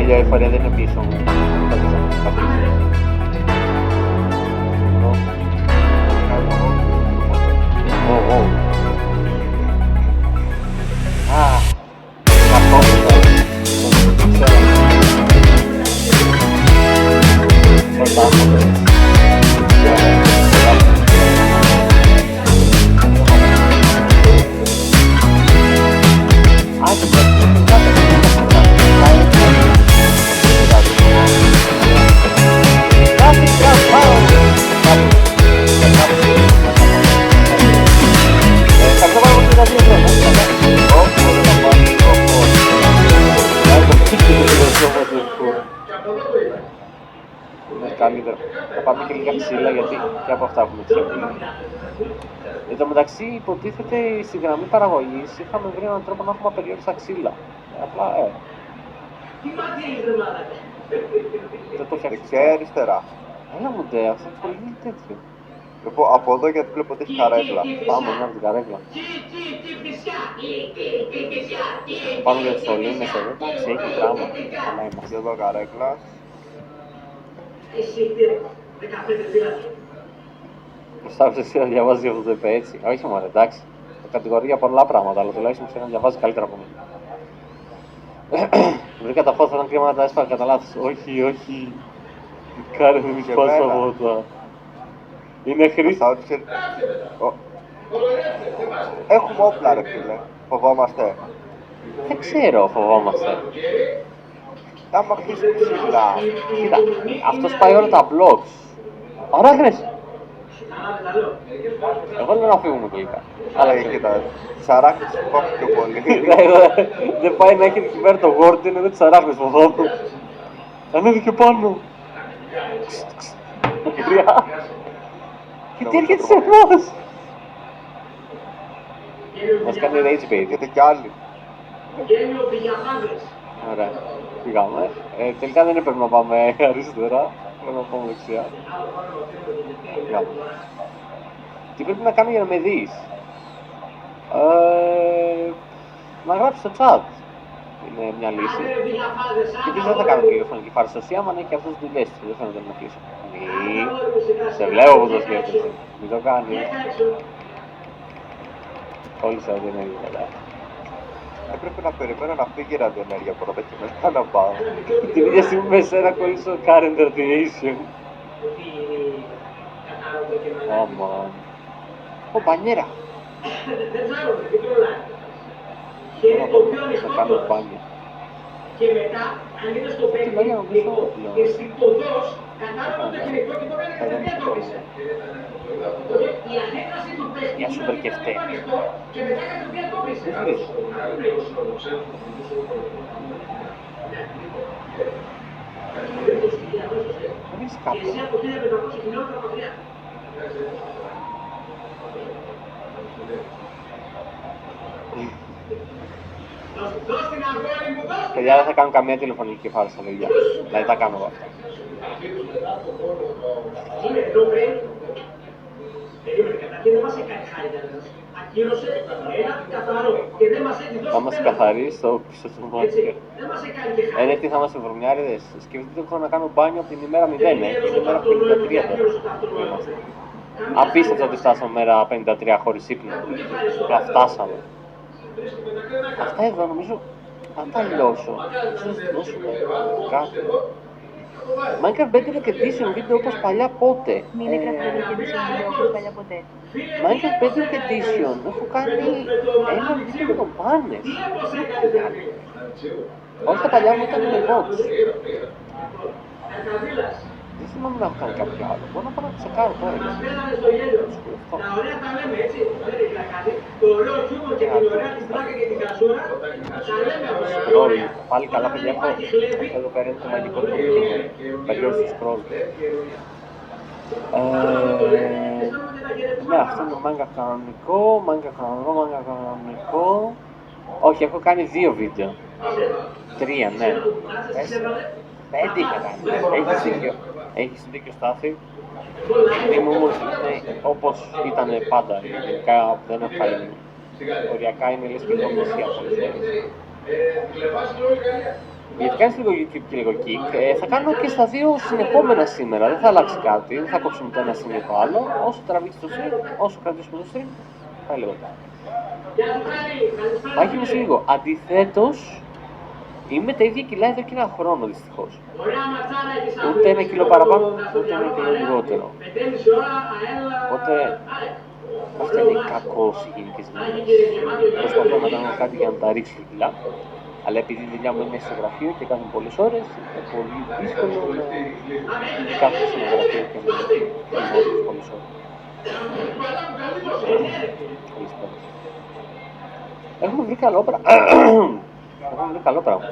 Meglio che fuori delle pizza. Oh, oh. Ah, la porta. Καλύτερα. Θα πάμε και λίγα ξύλα γιατί και από αυτά έχουμε ξεφύγει. Εν τω μεταξύ, υποτίθεται στη γραμμή παραγωγής είχαμε βρει έναν τρόπο να έχουμε απεριόριστα ξύλα. Απλά, δεν το φτιάξαμε. Δεξιά ή αριστερά. Έλα μου ντε, αυτό το πολύ τέτοιο. Λοιπόν, από εδώ γιατί βλέπω ότι έχει καρέκλα. Πάμε να την καρέκλα. Πάμε για τη στολή μέσα εδώ. Εντάξει, έχει δράμα. Καλά είμαστε. Εδώ καρέκλα. Προστάβεις εσύ να διαβάζεις αυτό το είπε έτσι. Όχι μόνο, εντάξει. Κατηγορεί για πολλά πράγματα, αλλά τουλάχιστον ξέρει να διαβάζει καλύτερα από μένα. Βρήκα τα φώτα, ήταν κρίμα να τα έσπαγα κατά λάθος. Όχι, όχι. Κάνε δεν μη σπάς τα φώτα. Είναι χρήσιμο. Έχουμε όπλα ρε φίλε. Φοβόμαστε. Δεν ξέρω, φοβόμαστε. Άμα χτίσει ψηλά. Κοίτα, αυτός πάει όλα τα blocks. Αράχνες! Εγώ λέω να φύγουμε τελικά. Αλλά κοίτα, τις αράχνες φοβάμαι πιο πολύ. Δεν πάει να έχει εκεί πέρα το Gordon, δεν τις αράχνες φοβάμαι. Ανέβηκε πάνω. Γριά. Και τι έρχεται σε εμάς. Μας κάνει rage bait. Έρχεται κι άλλοι. Ωραία, πήγαμε. Τελικά δεν έπρεπε να πάμε αριστερά, πρέπει να πάμε δεξιά. Τι πρέπει να κάνω για να με δεις? Να γράψεις στο chat. Είναι μια λύση. Και επίσης δεν θα κάνω τηλεφωνική παρουσιασία, άμα είναι και αυτές τις δουλειές του. Δεν θέλω να κλείσω. Σε βλέπω που το σκέφτεσαι. Μην το κάνεις. Όλοι σε ό,τι είναι καλά. Έπρεπε να περιμένω να φύγει η ραδιενέργεια από εδώ και μετά να πάω. Την ίδια στιγμή με σένα κολλήσω current radiation. Άμα. Ω, μπανιέρα. Θα κάνω μπάνια. Και μετά, αν είναι στο παιχνίδι, αισθητοδός, κατάλαβα το χειρικό και το κάνει και δεν διατόπισε. Η ανέκραση του παιχνιδιού Γεια σου, Μπερκευτέ. και μετά κάνει το διατόπισε. Δεν είσαι κάποιο. Εσύ από 1500 χιλιόμετρα μακριά. Παιδιά, δεν θα κάνω καμία τηλεφωνική φάρσα, παιδιά. Δηλαδή τα κάνω εγώ αυτά. Θα είμαστε καθαροί στο πίσω του μάτι. Ναι, τι θα είμαστε βρωμιάριδες. Σκεφτείτε ότι έχω να κάνω μπάνιο από την ημέρα 0, είναι η ημέρα 53 τώρα. Απίστευτο ότι φτάσαμε μέρα 53 χωρίς ύπνο. Απλά φτάσαμε. Αυτά εδώ νομίζω θα τα λιώσω. Ίσως δώσουμε κάτι. Minecraft Bedrock Edition βίντεο όπως παλιά πότε. Minecraft Bedrock Edition βίντεο όπως παλιά ποτέ. Minecraft Bedrock Edition έχω κάνει ένα βίντεο με τον Πάνες. Όχι τα παλιά μου ήταν με box. Δεν θυμάμαι να έχω κάνει κάποιο άλλο. Μπορώ να πάω να τσεκάρω τώρα. Scroll. Πάλι καλά παιδιά, έχω εδώ πέρα είναι το μαγικό του περίοδος του scroll. Ναι, αυτό είναι μάγκα κανονικό, μάγκα κανονικό. Όχι, έχω κάνει 2 βίντεο. 3, ναι. 5 είχα κάνει. Έχεις δίκιο Στάθη. Μου όμως είναι όπως ήταν πάντα. Γενικά δεν έχω κάνει. Οριακά είναι λες και κομμισία πολλές φορές. Γιατί κάνεις λίγο YouTube και λίγο Kick, θα κάνω και στα 2 συνεχόμενα σήμερα. Δεν θα αλλάξει κάτι, δεν θα κόψουμε το ένα σημείο το άλλο. Όσο τραβήξει το stream, όσο κρατήσουμε το stream, πάει λίγο. Πάει σε λίγο. Αντιθέτως, είμαι τα ίδια κιλά εδώ και ένα χρόνο δυστυχώς. Ούτε 1 κιλό παραπάνω, ούτε 1 κιλό λιγότερο. Οπότε, αυτό είναι κακός οι γενικές γνώμες. Προσπαθώ να κάνω κάτι για να τα ρίξω κιλά. Αλλά επειδή η δουλειά μου είναι στο γραφείο και κάνω πολλές ώρες, είναι πολύ δύσκολο να κάθομαι στο γραφείο και να κάνω πολλές ώρες. Έχουμε βρει καλό πράγμα. Έχουμε βρει καλό πράγμα.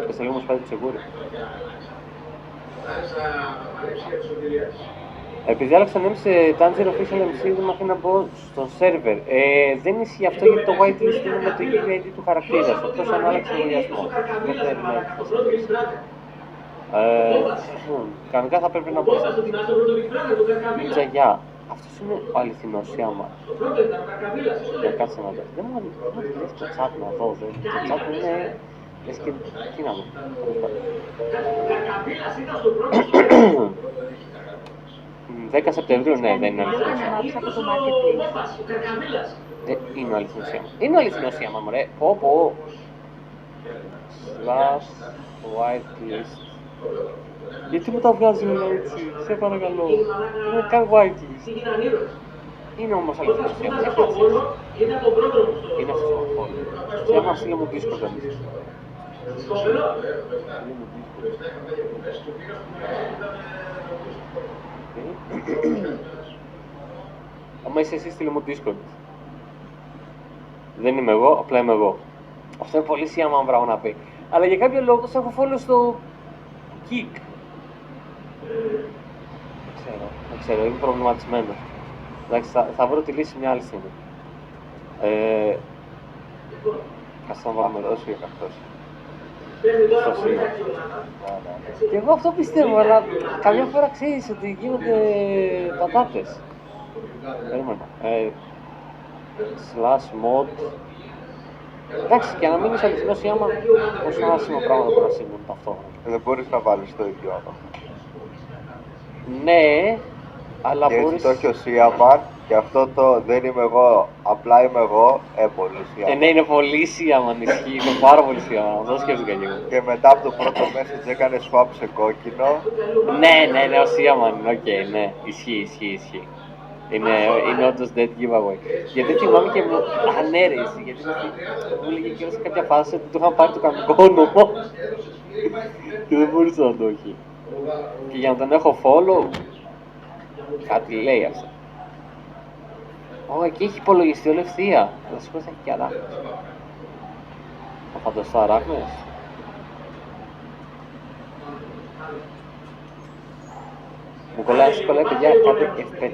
Και σε λίγο μας πάει το τσεγούρι. Επειδή άλλαξα name σε Tanger Official MC, δεν μ' αφήνει να μπω στον server. Δεν ισχύει αυτό γιατί το whitelist είναι με το ID του χαρακτήρα σου, εκτός αν άλλαξε λογαριασμό. Δεν περιμένει. Κανονικά θα πρέπει να μπω στην Τζαγιά. Αυτός είναι ο αληθινός Σιάμα. Κάτσε να δω. Δεν μου αρέσει το chat να δω. Το chat είναι... λες και... τι να μου. 10 Σεπτεμβρίου, ναι, δεν είναι αληθινός Σιάμα. Είναι ο αληθινός Σιάμα. Είναι ο αληθινός Σιάμα, μωρέ. Πω, πω. Slash whitelist. Γιατί μου τα βγάζει έτσι, σε παρακαλώ. Είναι καν whitelist. Είναι όμως αληθινός Σιάμα. Είναι αυτός ο φόλο. Σιάμα, στείλε μου Discord αν είσαι. Άμα είσαι εσύ, στείλε μου Discord. Δεν είμαι εγώ, απλά είμαι εγώ. Αυτό είναι πολύ Σιάμα πράγμα να πει. Αλλά για κάποιο λόγο σε έχω follow στο Kick. Δεν ξέρω, είμαι προβληματισμένος. Εντάξει, θα βρω τη λύση μια άλλη στιγμή. Κάτσε να βάλουμε εδώ ή αυτός. Αυτός είναι. Και εγώ αυτό πιστεύω, αλλά καμιά φορά ξέρεις ότι γίνονται πατάτες. Περίμενα. Slash mod. Εντάξει, και να μην είσαι αληθινός Σιάμα, όσο άσχημα πράγματα μπορεί να συμβούν ταυτόχρονα. Δεν μπορείς να βάλεις το ίδιο όνομα. Ναι, αλλά και μπορείς... έτσι το έχει ο Σιάμα και αυτό το δεν είμαι εγώ, απλά είμαι εγώ, πολύ Σιάμα. Ναι, είναι πολύ Σιάμα, ισχύει, είναι πάρα πολύ Σιάμα, αυτό σκέφτηκα και εγώ. Και μετά από το πρώτο message έκανε swap σε κόκκινο. Ναι, ο Σιάμα είναι, οκ, ναι, ισχύει. Είναι όντως dead giveaway. Γιατί θυμάμαι και μου ανέρεσε, γιατί μου έλεγε και σε κάποια φάση ότι του είχαν πάρει το κανονικό όνομα και δεν μπορούσε να το έχει. Και για να τον έχω follow, κάτι λέει αυτό. Εκεί έχει υπολογιστεί όλη ευθεία. Βασικώς θα έχει και αράχνες. Θα φανταστώ αράχνες. Μου κολλάει παιδιά, κάντε F5.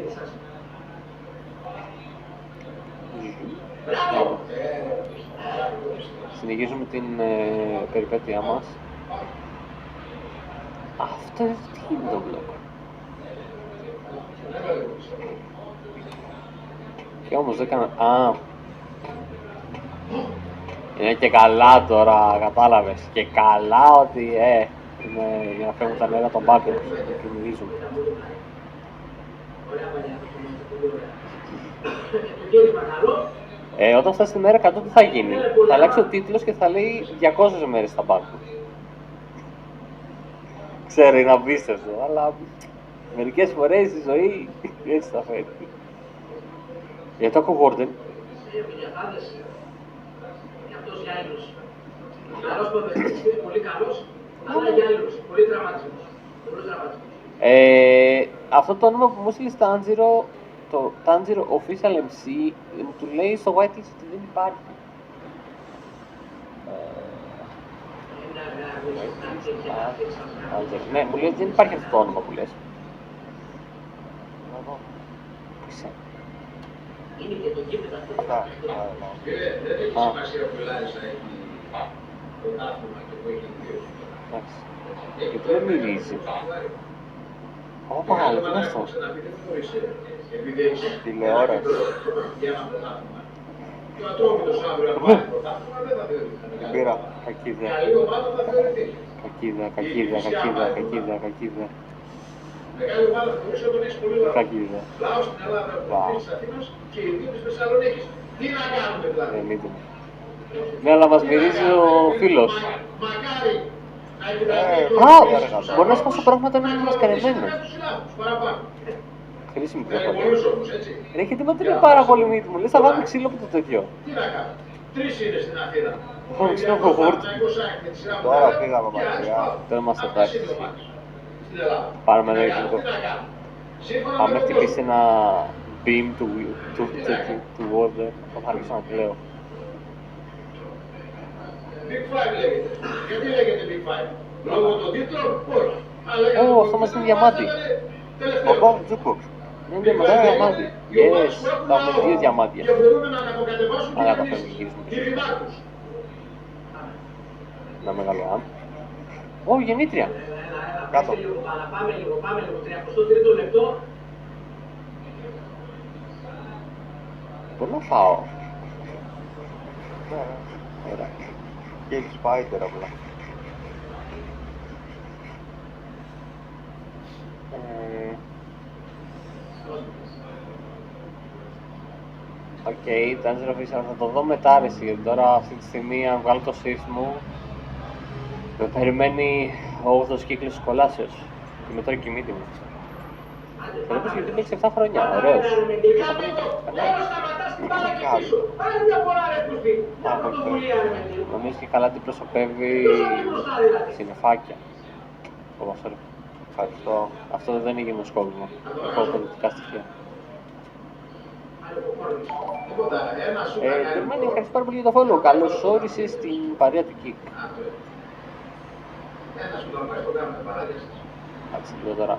Συνεχίζουμε την περιπέτειά μας. Αυτό τι είναι το μπλοκ. Και όμως δεν έκανα... Α, είναι και καλά τώρα, κατάλαβες. Και καλά ότι είναι για να φέρουν τα νερά των μπάκρων και μυρίζουν. Όταν φτάσει τη μέρα 100 τι θα γίνει. Θα αλλάξει ο τίτλος και θα λέει 200 μέρες στα μπάκρου. Ξέρω, είναι απίστευτο, αλλά μερικές φορές η ζωή έτσι θα φέρει. Γιατί το ακούω Gordon. Καλός ποδοσφαιριστής, πολύ καλός, αλλά για άλλους, πολύ τραυματισμός. Αυτό το όνομα που μου έστειλε Tanjiro, το Tanjiro Official MC, του λέει στο whitelist ότι δεν υπάρχει. Ναι, μου λέει ότι δεν υπάρχει αυτό το όνομα που λες. Πού είσαι? Είναι και το κύπετο αυτό. Δεν έχει σημασία που η Λάρισα έχει πρωτάθλημα και που έχει δύο. Εντάξει. Γιατί δεν μυρίζει. Ωπα, τι είναι αυτό? Επειδή έχει τηλεόραση. Για ένα πρωτάθλημα. Και ο Ατρόμητος αύριο αν πάρει πρωτάθλημα δεν θα θεωρηθεί. Την πήρα. Κακίδα. Καλή ομάδα θα θεωρηθεί. Κακίδα. Μεγάλη ομάδα θεωρούσε ότι τον έχεις πολύ λαό. Κακίδα. Λαό στην Ελλάδα, ο της Αθήνας και οι δύο της Θεσσαλονίκης. Τι να κάνουμε δηλαδή. Ναι, αλλά μας μυρίζει ο φίλος. Μακάρι να Α, μπορεί να σπάσω πράγματα να είναι μασκαρεμένο. Χρήσιμη πληροφορία. Ρε, γιατί με τρέχει πάρα πολύ μύτη μου. Λες θα βάλουμε ξύλο από το τέτοιο. Τι να κάνω. Τρεις είναι στην Αθήνα. Μόνο ξύλο από χόρτ. Τώρα πήγαμε μακριά. Τώρα είμαστε εντάξει. Πάρουμε ένα υλικό. Πάμε να χτυπήσει ένα beam του water. Θα αρχίσω να πλέω. Big Five λέγεται. Γιατί λέγεται Big Five. Λόγω των τίτλων, όχι. Ω, αυτό μας είναι διαμάτι. Ο Μπαμ Τζούκοξ. Είναι μεγάλο διαμάτι. Yes, θα έχουμε δύο διαμάτια. Και μπορούμε να αναποκατεβάσουν Αλλά τα φέρνουμε γύρω τη Ρημάκους. Ένα μεγάλο αμ. Ω, γεννήτρια. Κάτω. Πάμε λίγο. 33ο λεπτό. Μπορώ να φάω. Ωραία. Και έχει Spider απλά. Οκ, Tanjiro Official, θα το δω μετά ρε, γιατί τώρα αυτή τη στιγμή αν βγάλω το shift μου με περιμένει ο 8ος κύκλος της κολάσεως και με τώρα η κοιμήτη μου. Βλέπεις γιατί παίξει 7 χρόνια, ωραίος. Νομίζω και καλά τι προσωπεύει συννεφάκια. Ευχαριστώ. Αυτό δεν είναι γυμνοσκόπημα. Έχω πολιτικά στοιχεία. Περιμένει, ευχαριστώ πάρα πολύ για το follow. Καλώς όρισες στην παρέα του Kik. Κάτσε λίγο τώρα.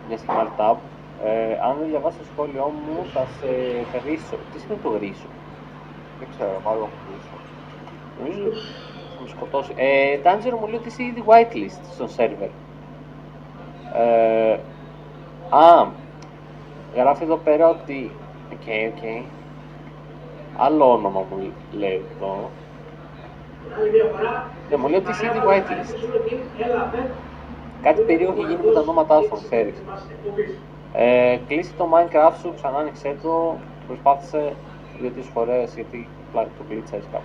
Μια στιγμή tab. Αν δεν διαβάσεις το σχόλιο μου θα σε γρίσω. Τι σημαίνει το γρίσω? Δεν ξέρω, μάλλον χωρίσω. Νομίζω θα με σκοτώσει. Tanjiro μου λέει ότι είσαι ήδη whitelist στο server. Γράφει εδώ πέρα ότι... Οκ. Άλλο όνομα μου λέει εδώ. Ναι, μου λέει ότι είσαι ήδη whitelist. Κάτι περίεργο έχει γίνει με τα ονόματά σου, ξέρεις. Κλείσει το Minecraft σου, ξανά άνοιξε το, προσπάθησε 2-3 φορές γιατί το γλίτσαρες κάπου.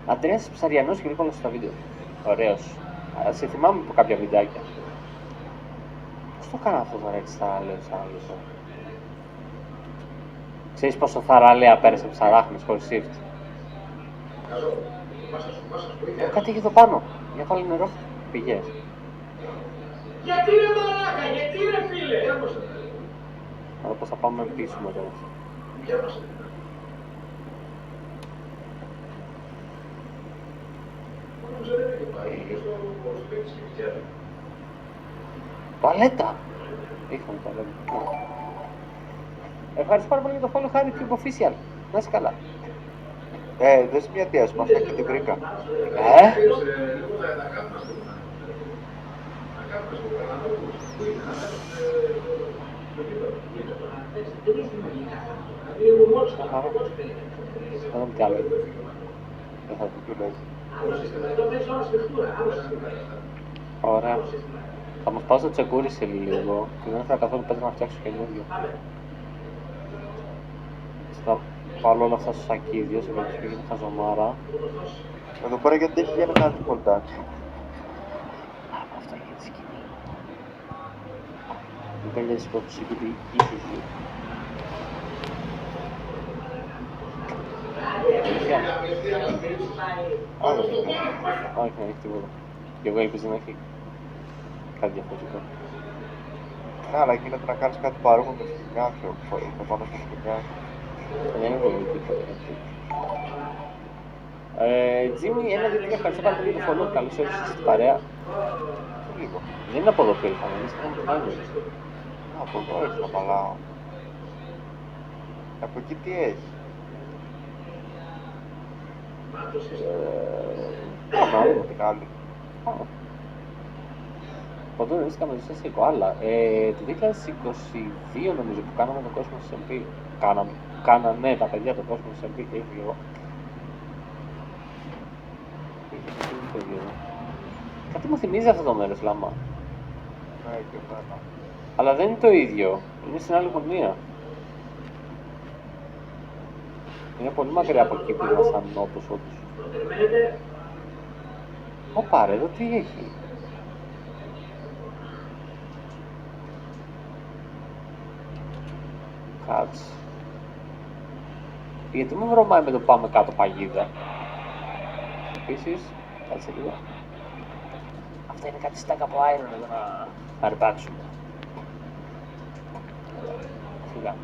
Αντρέας Ψαριανός και λίγο στα βίντεο. Ωραίος. Σε θυμάμαι από κάποια βιντεάκια. Πώς το κάνω αυτό τώρα έτσι θαραλέω. Ξέρεις πόσο θαραλέα πέρασε από ψαράχνες χωρίς shift. Κάτι έχει εδώ πάνω. Για βάλει νερό. Πηγές. Γιατί ρε μαλάκα, γιατί ρε φίλε. Αλλά πώς θα πάμε πίσω με τώρα. Τουαλέτα! Είχαμε τουαλέτα. Ευχαριστώ πάρα πολύ για το follow, Harry Tube Official. Να είσαι καλά. Δες μια διάσπαστα και την βρήκα. Θα δούμε τι άλλο. Δεν θα του λέει. Ωραία. Θα μας πάω στο τσεκούρι σε λίγο και δεν θα καθόλου πέτρα να φτιάξω καινούριο. Θα βάλω όλα αυτά στο σακίδιο, σε περίπτωση που γίνει χαζομάρα. Εδώ πέρα γιατί έχει γίνει ένα πολτάκι. Αυτό είναι για τη σκηνή. Ήταν για τις πρώτες σκηνή είχε γίνει. Όχι, δεν έχει τίποτα. Και εγώ ελπίζω να έχει κάτι διαφορετικό. Ναι, αλλά γίνεται να κάνεις κάτι παρόμοιο με σκηνιά, με πάνω στη σκηνιά. Δεν έχω τίποτα. Τζίμι, 1-2-3, ευχαριστώ πάρα πολύ για το follow. Καλώς ήρθατε στην παρέα. Λίγο. Δεν είναι από εδώ που ήρθαμε, εμείς είχαμε το μπάνιο. Από εδώ ήρθα, αλλά... Από εκεί τι έχει. Πάμε. Την άλλη. Παντού εμείς είχαμε ζήσει σε άλλα. Το 2022 νομίζω που κάναμε το Cosmos SMP. Κάνανε τα παιδιά το Cosmos SMP και ήρθε εγώ. Κάτι μου θυμίζει αυτό το μέρος, Λάμα. Ναι, και εμένα. Αλλά δεν είναι το ίδιο. Είναι στην άλλη γωνία. Είναι πολύ μακριά από εκεί που ήμασταν νότος όντως. Ωπα ρε, εδώ τι έχει. Κάτσε. Γιατί μου βρωμάει με το πάμε κάτω παγίδα. Επίσης, κάτσε λίγο. Αυτά είναι κάτι στάκα από iron εδώ να αρπάξουμε. Σιγά.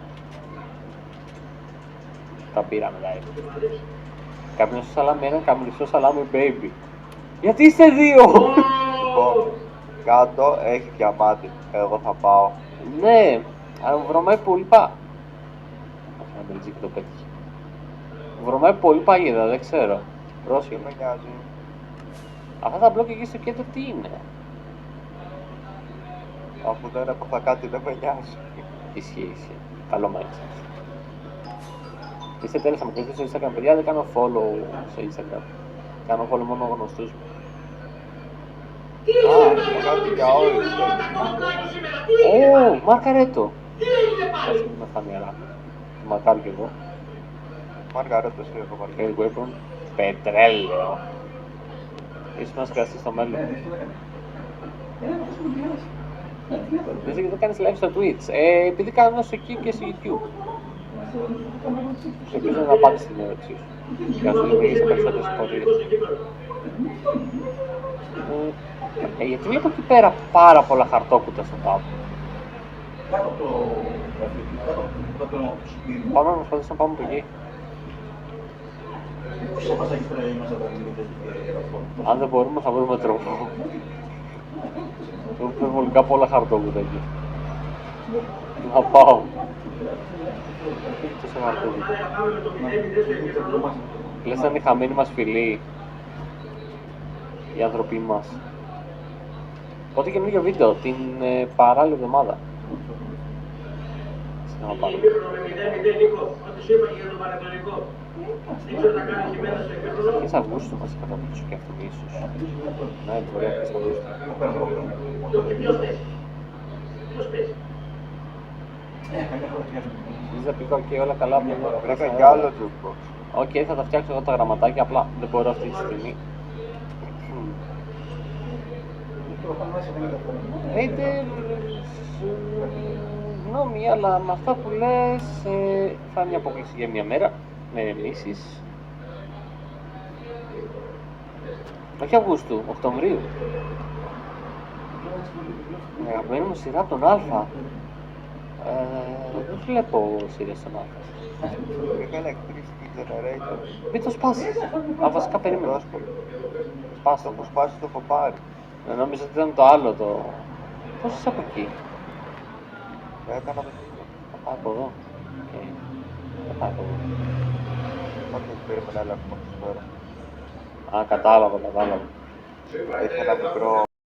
Τα πήραμε τα iron. Καπνιστό σαλάμι έναν, καπνιστό σαλάμι baby. Γιατί είστε δύο! Λοιπόν, κάτω έχει διαμάτι. Εγώ θα πάω. Ναι, αλλά μου βρωμάει πολύ πα... Όχι, να μπελτζί και το πέτυχε. Μου βρωμάει πολύ παγίδα, δεν ξέρω. Τι Πρόσεχε. με νοιάζει. Αυτά τα μπλοκ εκεί στο κέντρο τι είναι. Αφού δεν έπαθα κάτι δεν με νοιάζει. Ισχύει. Καλό mindset. Είστε τέλος, θα με ακολουθήσω στο Instagram, παιδιά, δεν κάνω follow στο Instagram. Κάνω follow μόνο γνωστούς μου. Κάτι για όλους. Ω, μάρκαρέτο. Κάτσε μην με φάνει αέρα. Το μαρκάρω κι εγώ. Μαργαρέτο εσύ έχω βάλει. Air weapon. Πετρέλαιο. Ίσως μας χρειαστεί στο μέλλον. Δεν γιατί δεν κάνεις live στο Twitch. Επειδή κάνω στο εκεί και στο YouTube. Ελπίζω να απάντησε στην ερώτησή σου. Για να σου δημιουργήσει περισσότερες υποδείες. Γιατί βλέπω εκεί πέρα πάρα πολλά χαρτόκουτα στο tab. Πάμε να προσπαθήσουμε να πάμε από εκεί. Αν δεν μπορούμε θα βρούμε τρόπο. Έχω υπερβολικά πολλά χαρτόκουτα εκεί. Να πάω. Τι τόσο χαρτόκουτα. Λες να είναι οι χαμένοι μας φίλοι. Οι άνθρωποι μας. Πότε καινούργιο βίντεο, την παράλληλη εβδομάδα. Να πάμε. Αρχές Αυγούστου μας καταπληκτήσω και αυτήν ίσως. Ναι, μπορεί αρχές Αυγούστου. Θες να πήγα και όλα καλά από εδώ. Βρήκα κι άλλο jukebox. Οκ, θα τα φτιάξω εγώ τα γραμματάκια, απλά δεν μπορώ αυτή τη στιγμή. Hater, γνώμη, αλλά με αυτά που λες θα είναι μια απόκληση για μια μέρα, με εμίσεις. Όχι Αυγούστου, Οκτωβρίου. Αγαπημένη μου σειρά από τον Α. Δεν βλέπω σειρές στον Α. Βρήκα electricity generator. Μην το σπάσεις. Α, βασικά περίμενα. Σπάσω, το που σπάσει το έχω πάρει. Νόμιζα ότι ήταν το άλλο το... Πώς είσαι από εκεί. Έκανα το Θα πάω από εδώ. Οκ. Θα πάω από εδώ. Όχι, περίμενα, αλλά έχουμε τώρα. Α, κατάλαβα. Έχει ένα μικρό